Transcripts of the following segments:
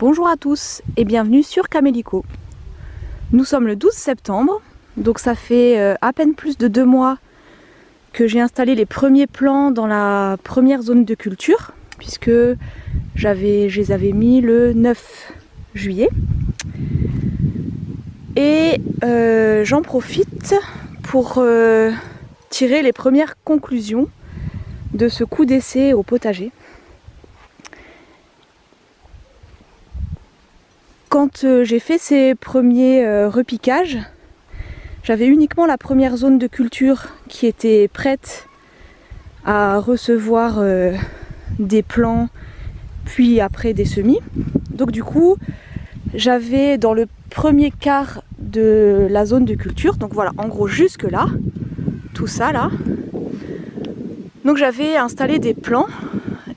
Bonjour à tous et bienvenue sur Camélico. Nous sommes le 12 septembre, donc ça fait à peine plus de 2 mois que j'ai installé les premiers plants dans la première zone de culture, puisque je les avais mis le 9 juillet. Et j'en profite pour tirer les premières conclusions de ce coup d'essai au potager. Quand j'ai fait ces premiers repiquages, j'avais uniquement la première zone de culture qui était prête à recevoir des plants, puis après des semis. Donc du coup, j'avais dans le premier quart de la zone de culture, donc voilà, en gros jusque là, tout ça là. Donc j'avais installé des plants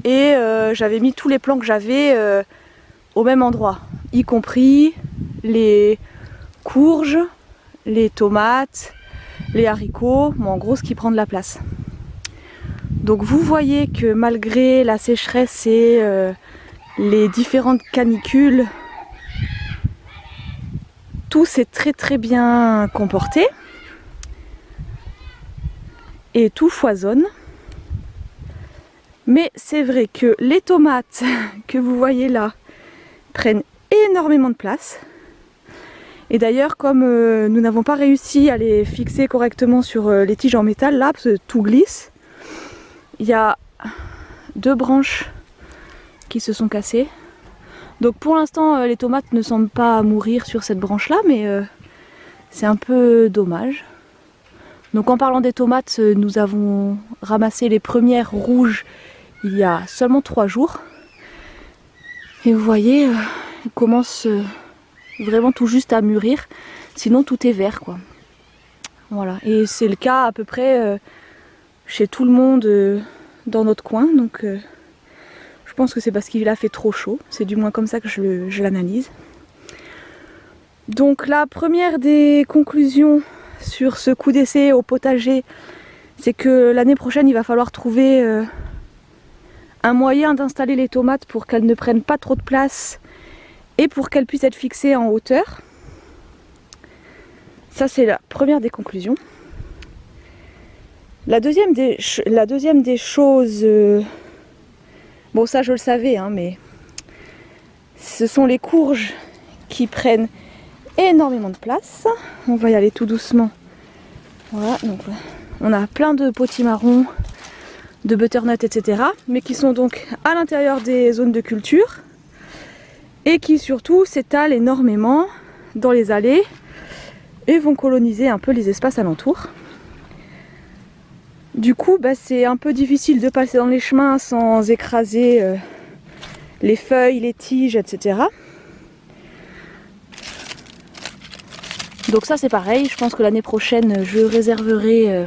et j'avais mis tous les plants que j'avais au même endroit, y compris les courges, les tomates, les haricots, bon, en gros ce qui prend de la place. Donc vous voyez que malgré la sécheresse et les différentes canicules, tout s'est très bien comporté et tout foisonne. Mais c'est vrai que les tomates que vous voyez là prennent énormément de place. Et d'ailleurs, comme nous n'avons pas réussi à les fixer correctement sur les tiges en métal, là, parce que tout glisse, il y a 2 branches qui se sont cassées. Donc pour l'instant, les tomates ne semblent pas mourir sur cette branche-là, mais c'est un peu dommage. Donc en parlant des tomates, nous avons ramassé les premières rouges il y a seulement 3 jours. Et vous voyez, elles commencent vraiment tout juste à mûrir, sinon tout est vert quoi. Voilà, et c'est le cas à peu près chez tout le monde dans notre coin, donc je pense que c'est parce qu'il a fait trop chaud, c'est du moins comme ça que je l'analyse. Donc la première des conclusions sur ce coup d'essai au potager, c'est que l'année prochaine il va falloir trouver un moyen d'installer les tomates pour qu'elles ne prennent pas trop de place et pour qu'elles puissent être fixées en hauteur. Ça c'est la première des conclusions. La deuxième des choses, bon ça je le savais, hein, mais ce sont les courges qui prennent énormément de place. On va y aller tout doucement. Voilà, donc on a plein de potimarrons, de butternut, etc. mais qui sont donc à l'intérieur des zones de culture et qui surtout s'étalent énormément dans les allées et vont coloniser un peu les espaces alentours. Du coup, c'est un peu difficile de passer dans les chemins sans écraser les feuilles, les tiges, etc. Donc ça c'est pareil, je pense que l'année prochaine je réserverai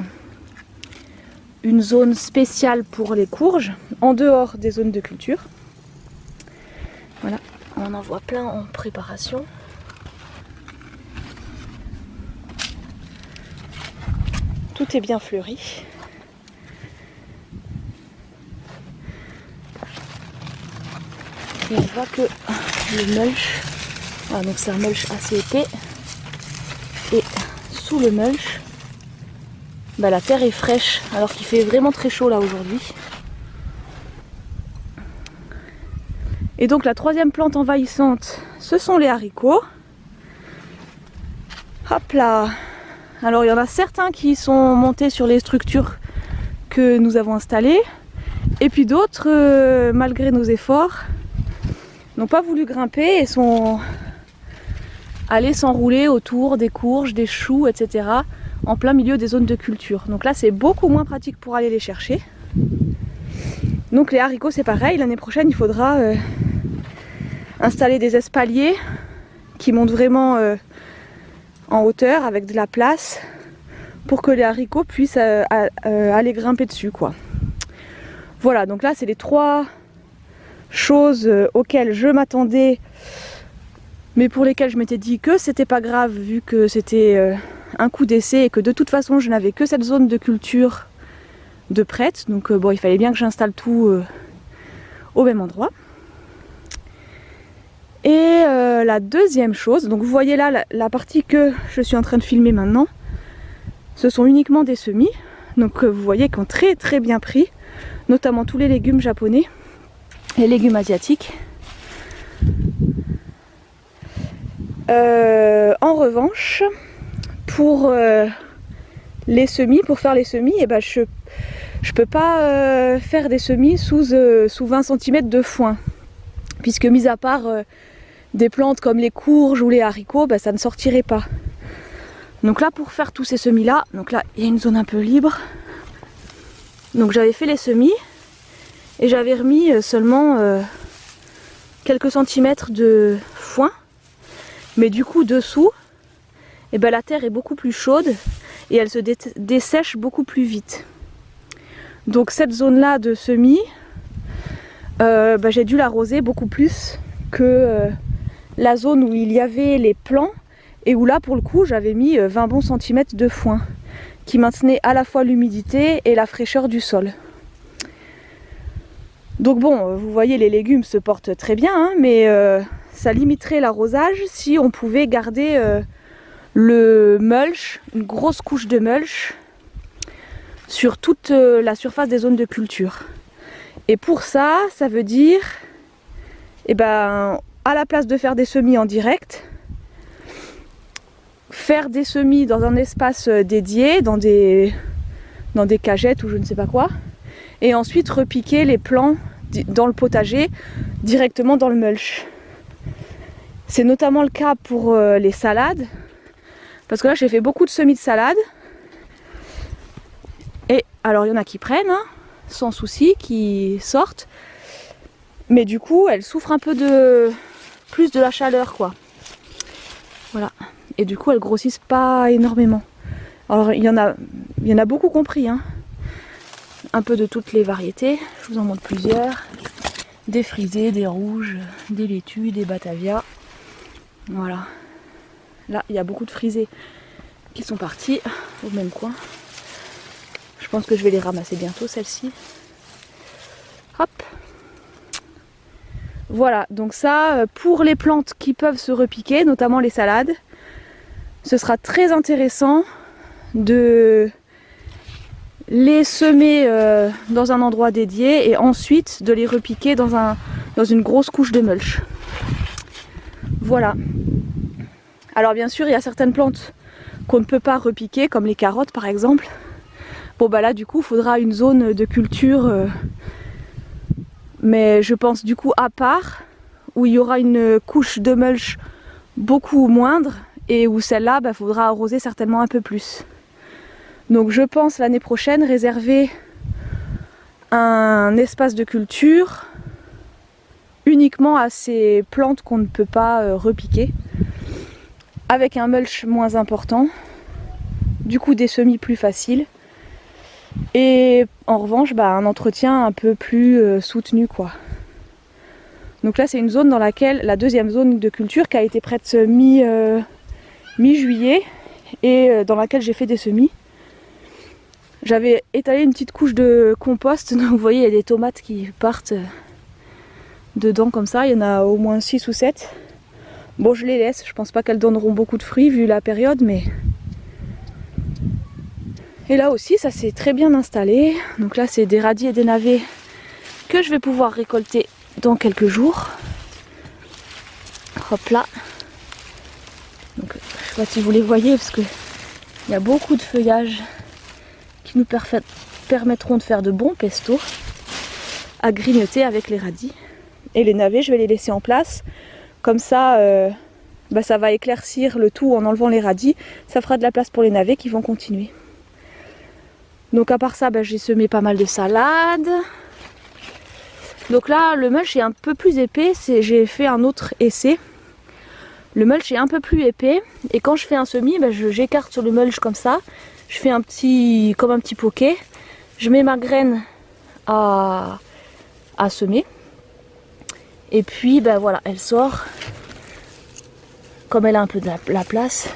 une zone spéciale pour les courges, en dehors des zones de culture. Voilà, on en voit plein en préparation. Tout est bien fleuri. Et on voit que le mulch, donc c'est un mulch assez épais, et sous le mulch, la terre est fraîche alors qu'il fait vraiment très chaud là aujourd'hui. Et donc la troisième plante envahissante, ce sont les haricots. Hop là. Alors il y en a certains qui sont montés sur les structures que nous avons installées, et puis d'autres, malgré nos efforts, n'ont pas voulu grimper et sont allés s'enrouler autour des courges, des choux, etc. en plein milieu des zones de culture. Donc là c'est beaucoup moins pratique pour aller les chercher. Donc les haricots c'est pareil, l'année prochaine il faudra installer des espaliers qui montent vraiment en hauteur avec de la place pour que les haricots puissent aller grimper dessus quoi. Voilà, donc là c'est les 3 choses auxquelles je m'attendais, mais pour lesquelles je m'étais dit que c'était pas grave vu que c'était un coup d'essai et que de toute façon je n'avais que cette zone de culture de prête, donc bon il fallait bien que j'installe tout au même endroit. Et la deuxième chose, donc vous voyez là la partie que je suis en train de filmer maintenant, ce sont uniquement des semis, donc vous voyez qu'ils ont très très bien pris, notamment tous les légumes japonais, les légumes asiatiques. En revanche, pour les semis, pour faire les semis, eh ben je peux pas faire des semis sous 20 cm de foin, puisque mis à part des plantes comme les courges ou les haricots, ben, ça ne sortirait pas. Donc là, pour faire tous ces semis là, donc là il y a une zone un peu libre, donc j'avais fait les semis et j'avais remis seulement quelques centimètres de foin, mais du coup dessous, eh ben, la terre est beaucoup plus chaude et elle se dessèche beaucoup plus vite. Donc cette zone là de semis, ben, j'ai dû l'arroser beaucoup plus que la zone où il y avait les plants et où là pour le coup j'avais mis 20 bons centimètres de foin qui maintenait à la fois l'humidité et la fraîcheur du sol. Donc bon, vous voyez, les légumes se portent très bien, hein, mais ça limiterait l'arrosage si on pouvait garder le mulch, une grosse couche de mulch sur toute la surface des zones de culture. Et pour ça, ça veut dire, eh ben, à la place de faire des semis en direct, faire des semis dans un espace dédié, dans des cagettes ou je ne sais pas quoi, et ensuite repiquer les plants dans le potager directement dans le mulch. C'est notamment le cas pour les salades, parce que là j'ai fait beaucoup de semis de salade, et alors il y en a qui prennent, hein, sans souci, qui sortent, mais du coup elles souffrent un peu plus de la chaleur, quoi. Voilà. Et du coup elles grossissent pas énormément. Alors il y en a beaucoup compris, hein. Un peu de toutes les variétés, je vous en montre plusieurs. Des frisés, des rouges, des laitues, des batavia. Voilà. Là il y a beaucoup de frisés qui sont partis au même coin. Je pense que je vais les ramasser bientôt, celles-ci. Hop. Voilà, donc ça, pour les plantes qui peuvent se repiquer, notamment les salades, ce sera très intéressant de les semer dans un endroit dédié et ensuite de les repiquer dans une grosse couche de mulch. Voilà. Alors bien sûr, il y a certaines plantes qu'on ne peut pas repiquer, comme les carottes par exemple. Bon bah là du coup, il faudra une zone de culture, mais je pense du coup à part, où il y aura une couche de mulch beaucoup moindre et où celle-là, bah, faudra arroser certainement un peu plus. Donc je pense l'année prochaine réserver un espace de culture uniquement à ces plantes qu'on ne peut pas repiquer, avec un mulch moins important, du coup des semis plus faciles, et en revanche bah, un entretien un peu plus soutenu, quoi. Donc là c'est une zone dans laquelle, la deuxième zone de culture qui a été prête mi-juillet et dans laquelle j'ai fait des semis. J'avais étalé une petite couche de compost, donc vous voyez il y a des tomates qui partent dedans comme ça, il y en a au moins 6 ou 7. Bon je les laisse, je pense pas qu'elles donneront beaucoup de fruits vu la période, mais... Et là aussi ça s'est très bien installé, donc là c'est des radis et des navets que je vais pouvoir récolter dans quelques jours. Hop là. Donc, je sais pas si vous les voyez parce que il y a beaucoup de feuillages qui nous permettront de faire de bons pestos à grignoter avec les radis. Et les navets, je vais les laisser en place. Comme ça, bah, ça va éclaircir le tout en enlevant les radis. Ça fera de la place pour les navets qui vont continuer. Donc à part ça, bah, j'ai semé pas mal de salades. Donc là, le mulch est un peu plus épais. J'ai fait un autre essai. Le mulch est un peu plus épais. Et quand je fais un semis, bah, j'écarte sur le mulch comme ça. Je fais comme un petit poquet. Je mets ma graine à semer. Et puis ben voilà, elle sort. Comme elle a un peu de la place.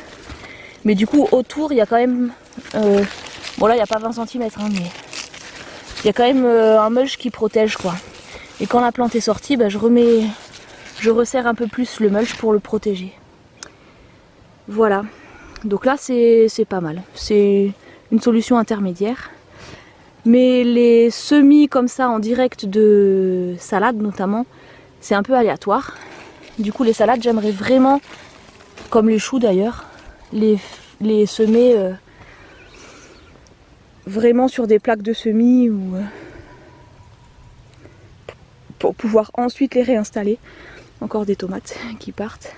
Mais du coup autour il y a quand même... bon là il n'y a pas 20 cm hein, mais il y a quand même un mulch qui protège quoi. Et quand la plante est sortie, ben, je remets je resserre un peu plus le mulch pour le protéger. Voilà, donc là c'est pas mal, c'est une solution intermédiaire. Mais les semis comme ça en direct de salade notamment, c'est un peu aléatoire. Du coup les salades j'aimerais vraiment, comme les choux d'ailleurs, les semer vraiment sur des plaques de semis ou pour pouvoir ensuite les réinstaller. Encore des tomates qui partent.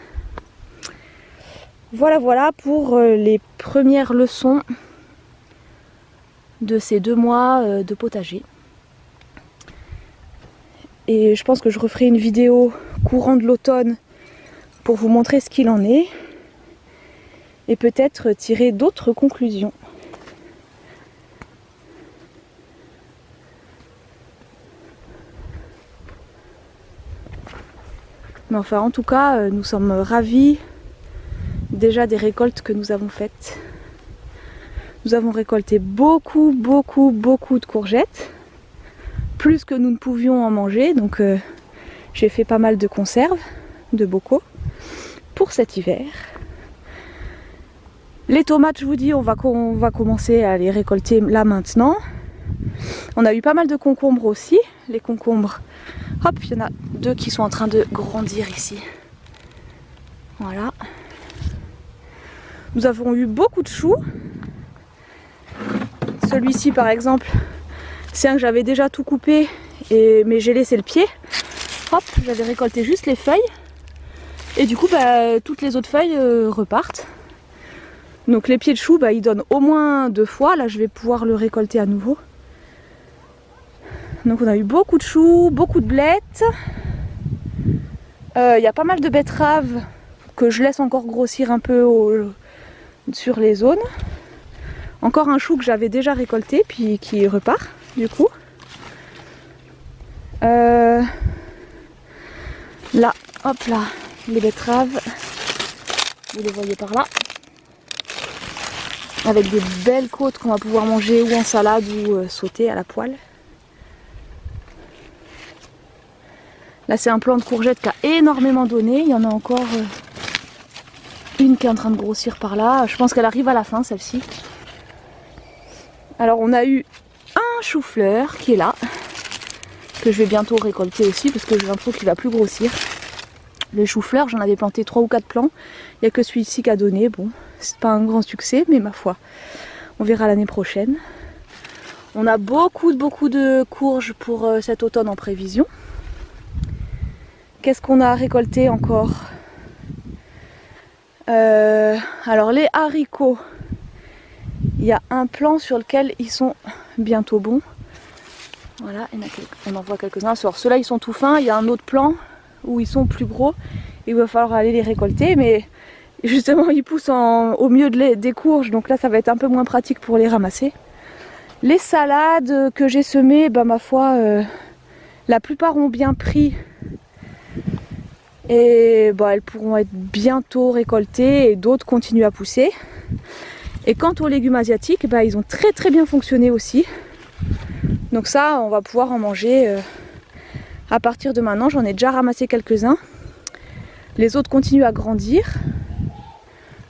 Voilà pour les premières leçons de ces 2 mois de potager. Et je pense que je referai une vidéo courant de l'automne pour vous montrer ce qu'il en est et peut-être tirer d'autres conclusions. Mais enfin en tout cas nous sommes ravis déjà des récoltes que nous avons faites. Nous avons récolté beaucoup de courgettes, plus que nous ne pouvions en manger, donc j'ai fait pas mal de conserves, de bocaux, pour cet hiver. Les tomates, je vous dis, on va commencer à les récolter là maintenant. On a eu pas mal de concombres aussi, les concombres, hop, il y en a 2 qui sont en train de grandir ici. Voilà. Nous avons eu beaucoup de choux. Celui-ci par exemple, c'est un que j'avais déjà tout coupé, mais j'ai laissé le pied. Hop, j'avais récolté juste les feuilles. Et du coup, toutes les autres feuilles repartent. Donc les pieds de chou, ils donnent au moins 2 fois. Là, je vais pouvoir le récolter à nouveau. Donc on a eu beaucoup de choux, beaucoup de blettes. Il y a pas mal de betteraves que je laisse encore grossir un peu sur les zones. Encore un chou que j'avais déjà récolté, puis qui repart du coup. Là, hop là, les betteraves. Vous les voyez par là. Avec des belles côtes qu'on va pouvoir manger ou en salade ou sauter à la poêle. Là c'est un plant de courgette qui a énormément donné. Il y en a encore une qui est en train de grossir par là. Je pense qu'elle arrive à la fin celle-ci. Alors on a eu un chou-fleur qui est là, que je vais bientôt récolter aussi parce que j'ai l'impression qu'il va plus grossir. Les choux-fleurs, j'en avais planté 3 ou 4 plants. Il n'y a que celui-ci qui a donné. Bon, c'est pas un grand succès, mais ma foi, on verra l'année prochaine. On a beaucoup de courges pour cet automne en prévision. Qu'est-ce qu'on a récolté encore? Alors les haricots, il y a un plant sur lequel ils sont bientôt bons. Voilà, on en voit quelques-uns. Alors ceux-là ils sont tout fins, il y a un autre plant où ils sont plus gros. Il va falloir aller les récolter, mais justement ils poussent au milieu des courges, donc là ça va être un peu moins pratique pour les ramasser. Les salades que j'ai semées, ma foi, la plupart ont bien pris. Et elles pourront être bientôt récoltées et d'autres continuent à pousser. Et quant aux légumes asiatiques, ils ont très bien fonctionné aussi. Donc ça, on va pouvoir en manger à partir de maintenant. J'en ai déjà ramassé quelques-uns. Les autres continuent à grandir.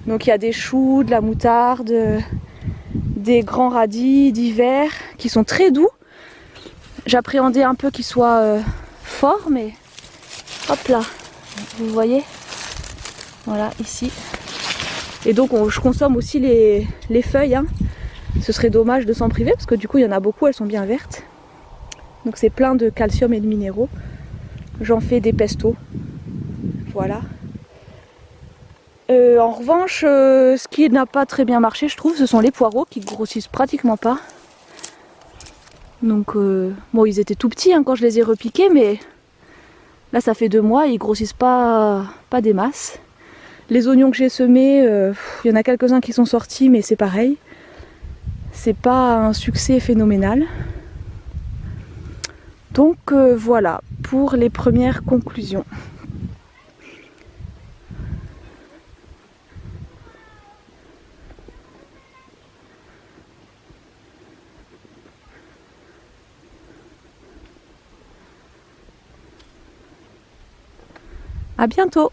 Donc il y a des choux, de la moutarde, des grands radis d'hiver qui sont très doux. J'appréhendais un peu qu'ils soient forts, mais hop là, vous voyez, voilà ici. Et donc je consomme aussi les feuilles, hein. Ce serait dommage de s'en priver parce que du coup il y en a beaucoup, elles sont bien vertes. Donc c'est plein de calcium et de minéraux. J'en fais des pestos, voilà. En revanche, ce qui n'a pas très bien marché, je trouve, ce sont les poireaux qui grossissent pratiquement pas. Donc bon, ils étaient tout petits quand je les ai repiqués, mais là ça fait 2 mois, ils grossissent pas des masses. Les oignons que j'ai semés, il y en a quelques-uns qui sont sortis, mais c'est pareil. C'est pas un succès phénoménal. Donc voilà pour les premières conclusions. À bientôt!